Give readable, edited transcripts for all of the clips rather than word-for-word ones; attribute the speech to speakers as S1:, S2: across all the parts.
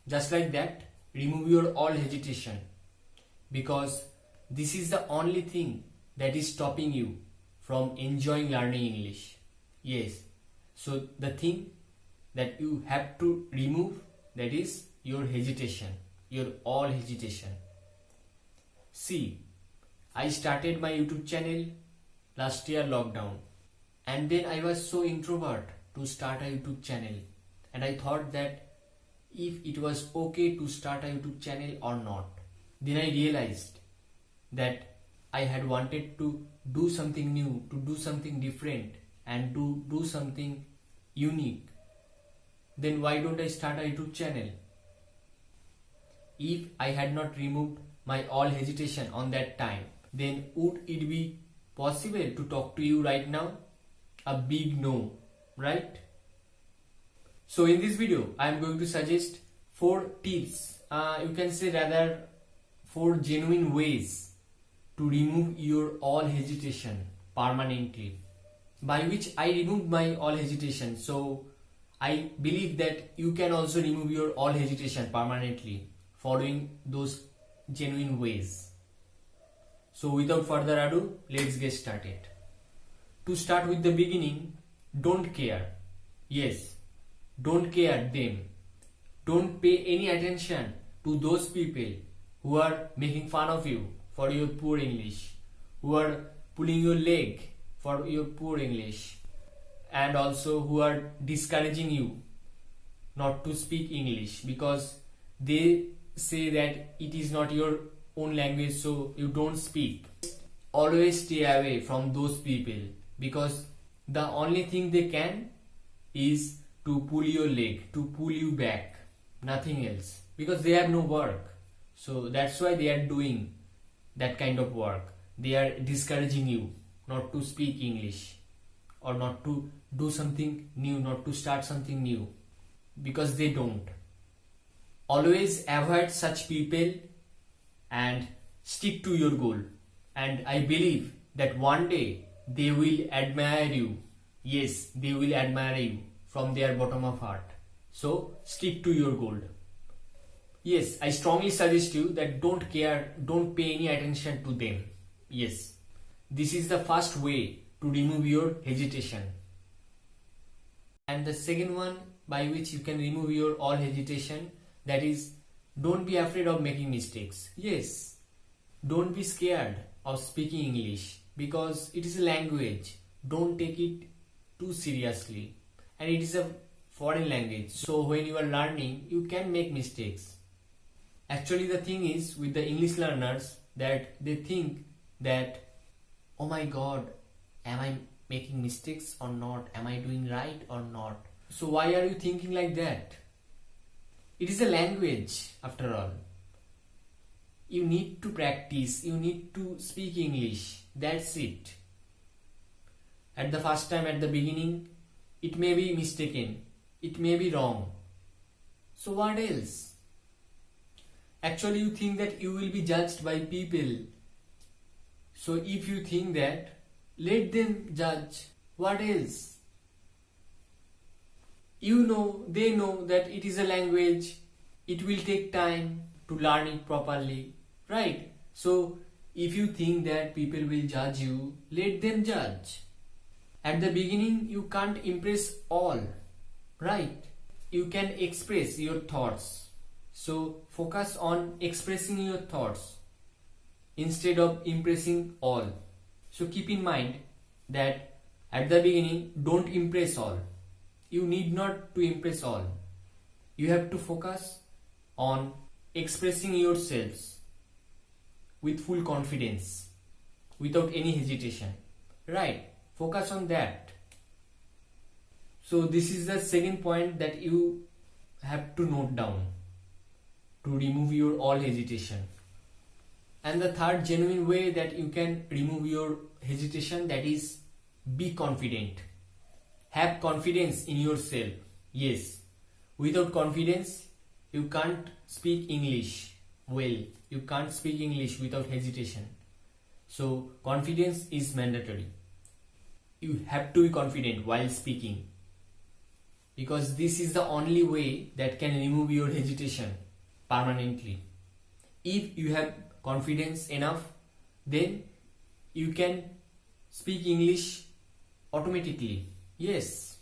S1: Just like that, remove your all hesitation, because this is the only thing that is stopping you from enjoying learning English. Yes, so the thing that you have to remove, that is your hesitation, your all hesitation. See, I started my YouTube channel last year lockdown, and then I was so introvert to start a YouTube channel, and I thought that if it was okay to start a YouTube channel or not. Then I realized that I had wanted to do something new, to do something different, and to do something unique. Then why don't I start a YouTube channel? If I had not removed my all hesitation on that time, then would it be possible to talk to you right now? A big no, right? So in this video, I am going to suggest 4 tips, you can say rather 4 genuine ways to remove your all hesitation permanently, by which I removed my all hesitation. So I believe that you can also remove your all hesitation permanently following those genuine ways. So without further ado, let's get started. To start with the beginning, don't care. Yes, don't care them. Don't pay any attention to those people who are making fun of you for your poor English, who are pulling your leg for your poor English, and also who are discouraging you not to speak English because they say that it is not your own language, so you don't speak. Always stay away from those people, because the only thing they can is to pull your leg, to pull you back, nothing else, because they have no work. So that's why they are doing that kind of work. They are discouraging you not to speak English or not to do something new, not to start something new, because they don't. Always avoid such people and stick to your goal, and I believe that one day they will admire you. Yes, they will admire you from their bottom of heart. So stick to your goal. Yes, I strongly suggest you that don't care, don't pay any attention to them. Yes, this is the first way to remove your hesitation. And the second one by which you can remove your all hesitation, that is, don't be afraid of making mistakes. Yes, don't be scared of speaking English, because it is a language. Don't take it too seriously, and it is a foreign language, so when you are learning you can make mistakes. Actually, the thing is with the English learners that they think that, oh my god, am I making mistakes or not? Am I doing right or not? So why are you thinking like that? It is a language after all. You need to practice, you need to speak English, that's it. At the first time, at the beginning, it may be mistaken, it may be wrong. So what else? Actually, you think that you will be judged by people. So if you think that, let them judge. What else? You know, they know that it is a language. It will take time to learn it properly, right? So if you think that people will judge you, let them judge. At the beginning, you can't impress all, right? You can express your thoughts. So focus on expressing your thoughts instead of impressing all. So keep in mind that at the beginning, don't impress all. You need not to impress all. You have to focus on expressing yourselves with full confidence, without any hesitation, right? Focus on that. So this is the second point that you have to note down to remove your all hesitation. And the third genuine way that you can remove your hesitation, that is, be confident. Have confidence in yourself. Yes, without confidence you can't speak English well. You can't speak English without hesitation. So confidence is mandatory. You have to be confident while speaking. because this is the only way that can remove your hesitation permanently. If you have confidence enough, then you can speak English automatically. Yes,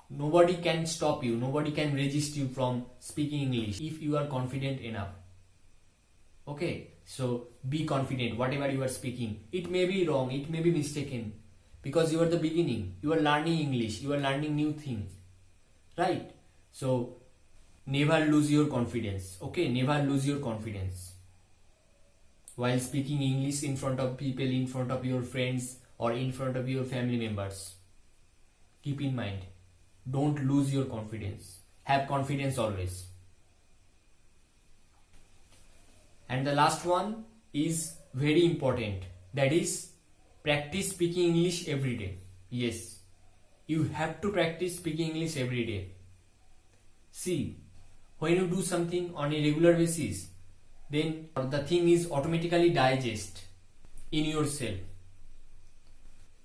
S1: nobody can stop you, nobody can resist you from speaking English if you are confident enough. Okay, so be confident whatever you are speaking. It may be wrong, it may be mistaken, because you are the beginning, you are learning English, you are learning new thing, right? So never lose your confidence. Okay, never lose your confidence while speaking English in front of people, in front of your friends, or in front of your family members. Keep in mind, don't lose your confidence. Have confidence always. And the last one is very important, that is practice speaking English every day. Yes, you have to practice speaking English every day. See, when you do something on a regular basis, then the thing is automatically digest in yourself.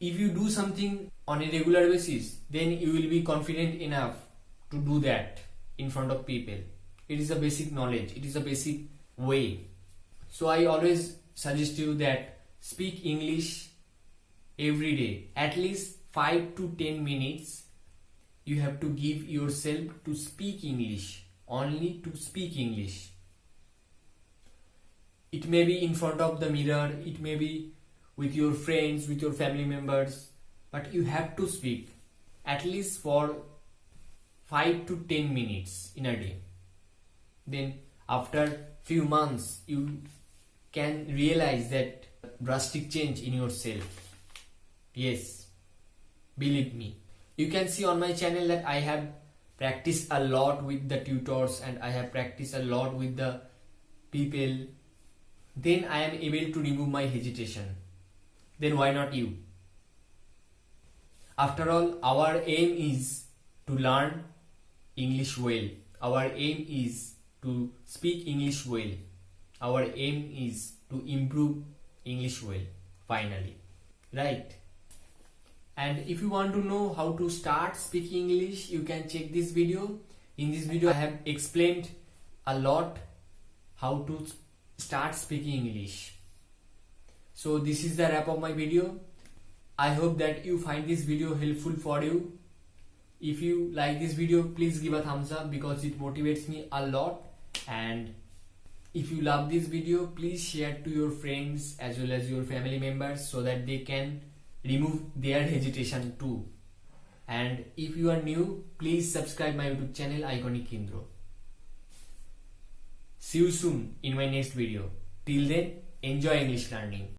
S1: If you do something on a regular basis, then you will be confident enough to do that in front of people. It is a basic knowledge, it is a basic way. So I always suggest you that speak English every day, at least 5 to 10 minutes you have to give yourself to speak English, only to speak English. It may be in front of the mirror, it may be with your friends, with your family members, but you have to speak at least for 5 to 10 minutes in a day. Then after few months you can realize that drastic change in yourself. Yes, believe me. You can see on my channel that I have practiced a lot with the tutors and I have practiced a lot with the people. Then I am able to remove my hesitation. Then why not you? After all, our aim is to learn English well. Our aim is to speak English well. Our aim is to improve English well, finally. Right? And if you want to know how to start speaking English, you can check this video. In this video, I have explained a lot how to start speaking English. So this is the wrap of my video. I hope that you find this video helpful for you. If you like this video, please give a thumbs up because it motivates me a lot. And if you love this video, please share to your friends as well as your family members so that they can remove their hesitation too. And if you are new, please subscribe my YouTube channel Iconic INDRA. See you soon in my next video. Till then, enjoy English learning.